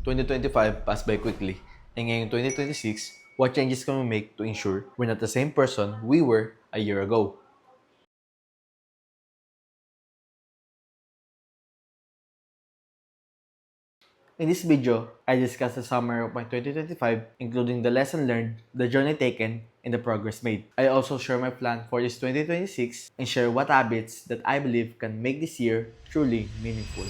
2025 passed by quickly, and ngayong 2026, what changes can we make to ensure we're not the same person we were a year ago? In this video, I discuss the summary of my 2025, including the lesson learned, the journey taken, and the progress made. I also share my plan for this 2026 and share what habits that I believe can make this year truly meaningful.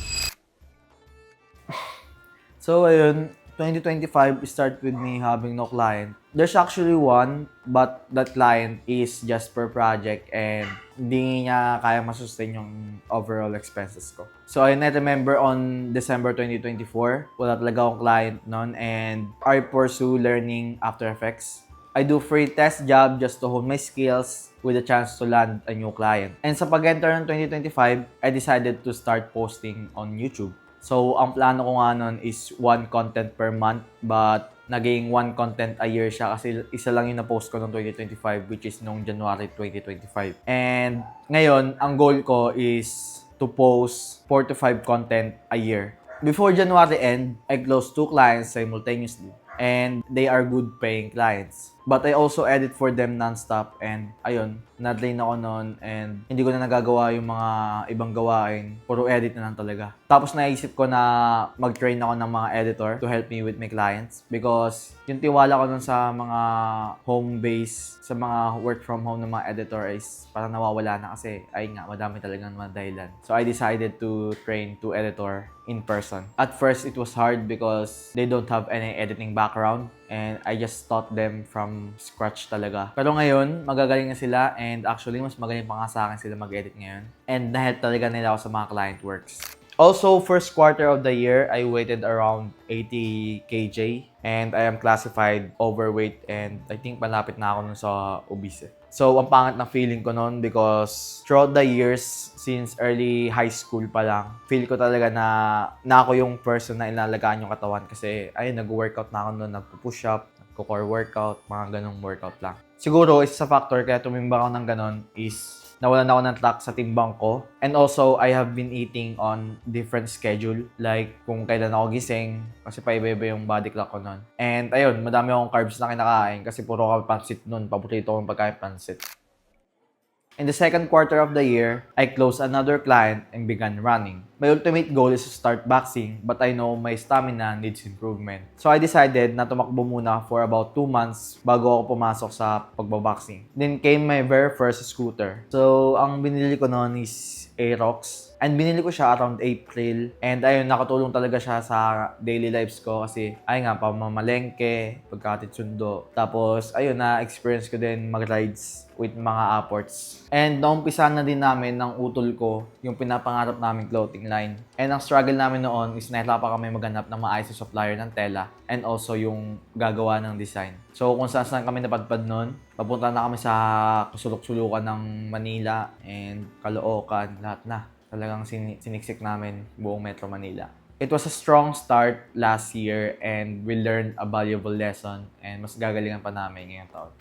So ayun, 2025 start with me having no client. There's actually one, but that client is just per project and hindi niya kaya masustain yung overall expenses ko. So I remember on December 2024, wala talaga akong client noon and I pursue learning After Effects. I do free test job just to hone my skills with a chance to land a new client. And sa pag-enter ng 2025, I decided to start posting on YouTube. So, ang plano ko nga nun is one content per month, but naging one content a year siya kasi isa lang yung na-post ko noong 2025, which is noong January 2025. And ngayon, ang goal ko is to post 4 to 5 content a year. Before January end, I closed 2 clients simultaneously. And they are good paying clients. But I also edit for them non-stop and ayun, na-drain ako noon and hindi ko na nagagawa yung mga ibang gawain. Puro edit na lang talaga. Tapos naisip ko na mag-train ako ng mga editor to help me with my clients because yung tiwala ko nun sa mga home base, sa mga work from home ng mga editor is parang nawawala na kasi ay nga, madami talagang mga dahilan. So I decided to train 2 editor in person. At first, it was hard because they don't have any editing background and I just taught them from scratch talaga. Pero ngayon, magagaling na sila and actually, mas magaling pa nga sa akin sila mag-edit ngayon. And na-help talaga nila ako sa mga client works. Also, first quarter of the year, I weighted around 80 kg and I am classified overweight and I think malapit na ako nun sa obese. So, ang pangit na feeling ko noon because throughout the years, since early high school pa lang, feel ko talaga na ako yung person na inalagaan yung katawan kasi ayun, nag-workout na ako noon, nagpo-push up, nagko-core workout, mga ganong workout lang. Siguro, isa sa factor kaya tumimba ako ng ganon is nawalan ako ng track sa timbang ko. And also, I have been eating on different schedule. Like, kung kailan ako gising, kasi paiba-iba yung body clock ko nun. And ayun, madami akong carbs na kinakain kasi puro ako pansit nun. Paborito kong pagkain pansit. In the second quarter of the year, I closed another client and began running. My ultimate goal is to start boxing, but I know my stamina needs improvement. So I decided na tumakbo muna for about 2 months bago ako pumasok sa pagbaboxing. Then came my very first scooter. So ang binili ko noon is Aerox. And binili ko siya around April. And ayun, nakatulong talaga siya sa daily lives ko kasi ay nga, pamamalengke, pagkatid sundo. Tapos ayun, na-experience ko din mag-rides with mga apports. And naumpisa na din namin ng utol ko yung pinapangarap namin clothing line. And ang struggle namin noon is nahirapan kami maghanap ng maayos na supplier ng tela and also yung gagawa ng design. So kung saan kami napadpad noon, papunta na kami sa kasulok-sulukan ng Manila and Caloocan, lahat na. Talagang siniksik namin buong Metro Manila. It was a strong start last year and we learned a valuable lesson and mas gagalingan pa namin ngayong taon.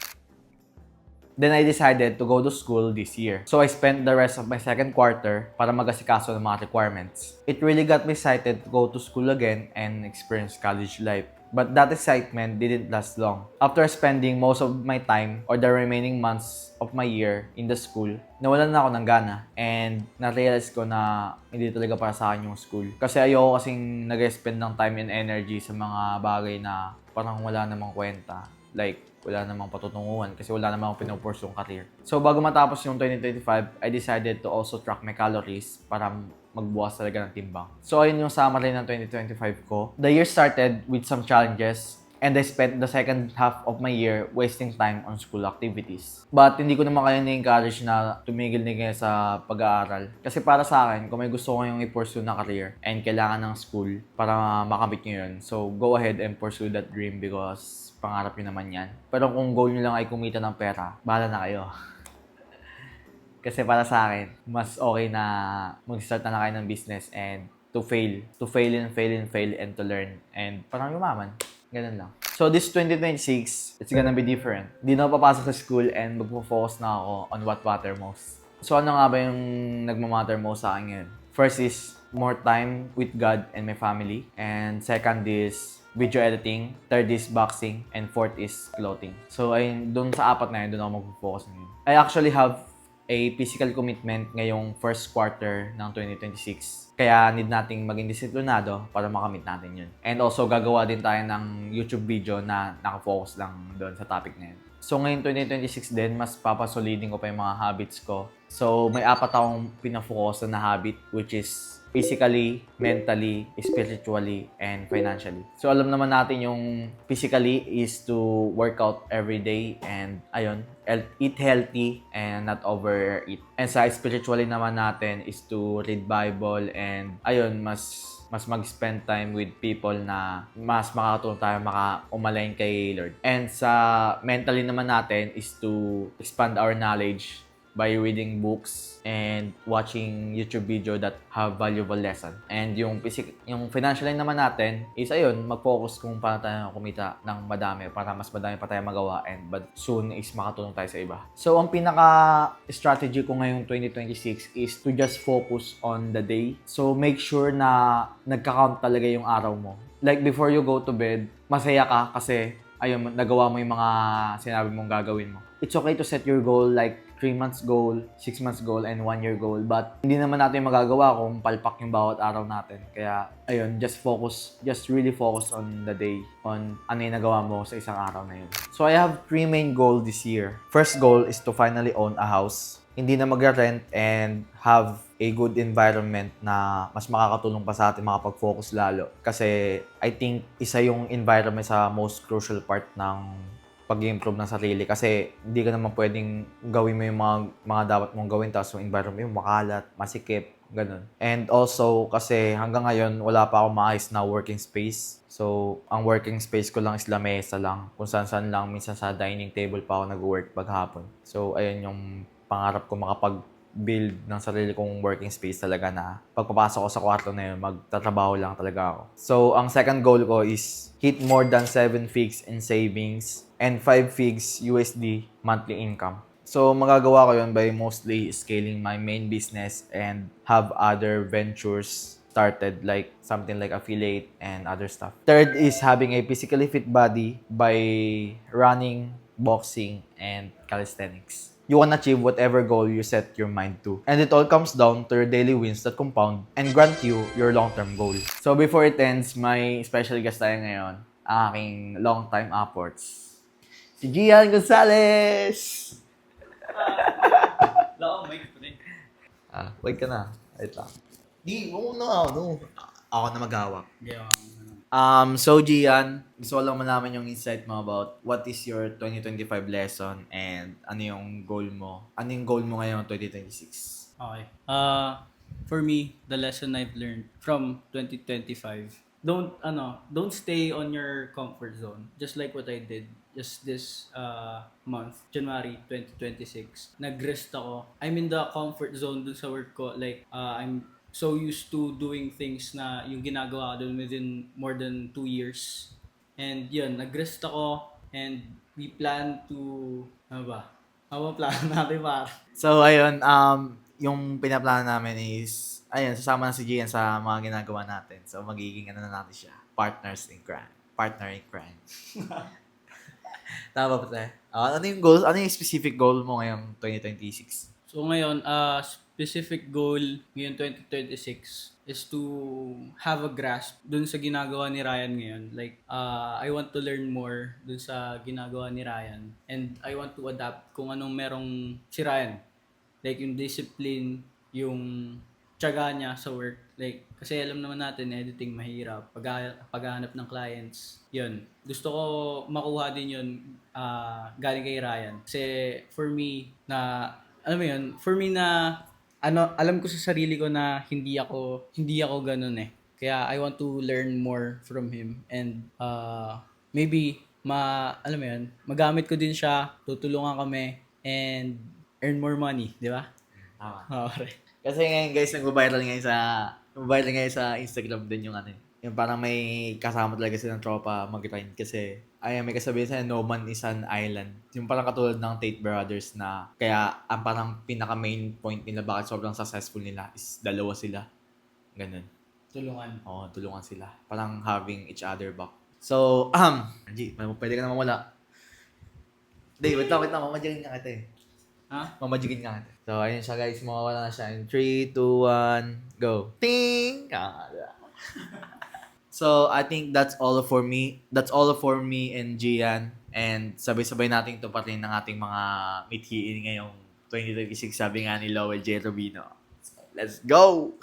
Then I decided to go to school this year. So I spent the rest of my second quarter para mag-asikaso ng mga requirements. It really got me excited to go to school again and experience college life. But that excitement didn't last long. After spending most of my time or the remaining months of my year in the school, nawalan na ako ng gana and na-realize ko na hindi talaga para sa akin yung school. Kasi ayoko kasing nag-spend ng time and energy sa mga bagay na parang wala namang kwenta. Like, wala namang patutunguhan kasi wala namang pinupursue yung career. So, bago matapos yung 2025, I decided to also track my calories para magbukas talaga ng timbang. So, ayun yung summary ng 2025 ko. The year started with some challenges and I spent the second half of my year wasting time on school activities. But hindi ko naman kayo na-encourage na tumigil na kayo sa pag-aaral. Kasi para sa akin, kung may gusto ko yung i-pursue na career and kailangan ng school para makamit nyo yun, so go ahead and pursue that dream because pangarap nyo naman yan. Pero kung goal nyo lang ay kumita ng pera, bahala na kayo. Kasi para sa akin, mas okay na mag-start na kayo ng business and to fail and to learn and parang yumaman. Ganun lang. So this 2026, it's gonna be different. Di na ako papasok sa school and magpo-focus na ako on what matter most. So ano nga ba yung nagmamatter most sa akin ngayon? First is more time with God and my family. And second is video editing. Third is boxing. And fourth is clothing. So, ayun, dun sa apat na yun, dun ako mag-focus ngayon. I actually have a physical commitment ngayong first quarter ng 2026. Kaya need nating maging disiplinado para makamit natin yun. And also, gagawa din tayo ng YouTube video na nakafocus lang doon sa topic na yun. So, ngayon 2026 din, mas papasolidin ko pa yung mga habits ko. So, may apat akong pinafocus na habit, which is physically, mentally, spiritually, and financially. So, alam naman natin yung physically is to work out every day and, ayun, eat healthy and not overeat. And sa spiritually naman natin is to read Bible and, ayun, mas mag-spend time with people na mas makakatulong tayo maka-umalain kay Lord. And sa mentally naman natin is to expand our knowledge by reading books and watching YouTube video that have valuable lesson. And yung financial line naman natin is ayun, mag-focus kung paano tayo kumita ng madami para mas madami pa tayo magawa and but soon is makatulong tayo sa iba. So, ang pinaka-strategy ko ngayong 2026 is to just focus on the day. So, make sure na nagka-count talaga yung araw mo. Like, before you go to bed, masaya ka kasi ayun, nagawa mo yung mga sinabi mong gagawin mo. It's okay to set your goal like 3 months goal, 6 months goal, and 1 year goal. But hindi naman natin magagawa kung palpak yung bawat araw natin. Kaya, ayun, just really focus on the day, on ano yung nagawa mo sa isang araw na yun. So, I have 3 main goals this year. First goal is to finally own a house. Hindi na mag-rent and have a good environment na mas makakatulong pa sa atin makapag-focus lalo. Kasi, I think, isa yung environment sa most crucial part ng pag-improve ng sarili kasi hindi ka naman pwedeng gawin mo yung mga dapat mong gawin tapos yung environment mo makalat, masikip, ganun. And also kasi hanggang ngayon wala pa akong maayos na working space. So, ang working space ko lang is lamesa lang. Kung saan lang, minsan sa dining table pa ako nag-work paghapon. So, ayun yung pangarap ko makapag-build ng sarili kong working space talaga na pagpapasok ko sa kwarto na yun, magtatrabaho lang talaga ako. So, ang second goal ko is hit more than 7 figs in savings and 5 figs USD monthly income. So, magagawa ko yun by mostly scaling my main business and have other ventures started like something like affiliate and other stuff. Third is having a physically fit body by running, boxing, and calisthenics. You can achieve whatever goal you set your mind to. And it all comes down to your daily wins that compound and grant you your long-term goal. So before it ends, may special guest tayo ngayon, ang aking long-time upwards. Si Gian Gonzalez! Mic ko rin. Wait ka na. Wait lang. Ako na maghawak. Yeah. So Gian, gusto ko lang malaman yung insight mo about what is your 2025 lesson and ano yung goal mo? Ano yung goal mo ngayon 2026? Okay. For me, the lesson I've learned from 2025, don't stay on your comfort zone. Just like what I did just this month, January 2026. Nag-rest ako. I'm in the comfort zone dun sa work ko. Like, I'm so used to doing things na yung ginagawa ko dun within more than 2 years. And yun, nag-rest ako and we plan to, ano ba? Ano ba plan natin ba? So ayun, yung pinaplano namin is, ayun, sasama na si Gian sa mga ginagawa natin. So magiging ano na natin siya, partner in crime. Tama ba tayo? Ano yung goals? Ano yung specific goal mo ngayong 2026? So ngayon, specific goal ngayon 2026 is to have a grasp dun sa ginagawa ni Ryan ngayon. Like, I want to learn more dun sa ginagawa ni Ryan. And I want to adapt kung anong merong si Ryan. Like, yung discipline, yung tiyaga niya sa work. Like, kasi alam naman natin, editing mahirap. Paghahanap ng clients, yun. Gusto ko makuha din yun galing kay Ryan. Kasi for me, alam ko sa sarili ko na hindi ako ganun eh. Kaya I want to learn more from him and maybe magamit ko din siya, tutulungan kami and earn more money, di ba? Tama. Okay. Kasi ngayon guys, nag-viral ngayon sa Instagram din yung ano, yung parang may kasama talaga silang tropa mag-grind kasi may kasabihan sa no man is an island. Yung parang katulad ng Tate Brothers na kaya ang parang pinaka main point nila bakit sobrang successful nila is dalawa sila. Ganun. Tulungan. Oo, tulungan sila. Parang having each other back. So, Angie, pwede ka naman wala. Hindi, wait lang, mamadyakin nga kita eh. Ha? Mamadyakin nga kita. So, ayun siya guys, mawawala na siya in 3, 2, 1, go. Ting! So, I think that's all for me. That's all for me and Gian. And sabay-sabay nating tupatin ng ating mga mithiin ngayong 2026, sabi nga ni Lowell J. Rubino. So, let's go!